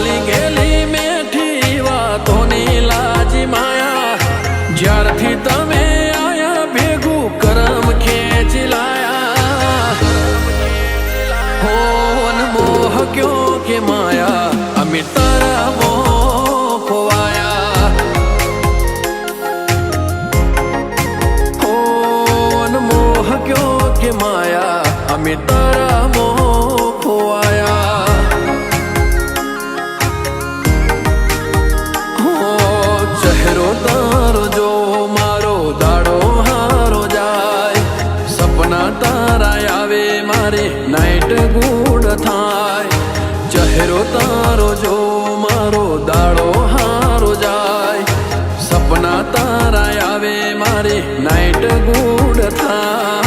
ચાલી ગયેલી મેઠી વાતોની લાજી માયા જ્યારથી તમે આયા ભેગું કરમ ખેંચી લાયા હો અનમોહ ક્યો કે માયા અમે તારા મોહ ખોવાયા હો અનમોહ ક્યો કે માયા અમે તારા મોહ ખોવાયા હો ચહેરો તારો જો મારો દાડો હારો જાય સપના તારા આવે મારે નાઈટ ગુડ થાય ચહેરો તારો જો મારો દાડો હારો જાય સપના તારા આવે મારે નાઈટ ગુડ થાય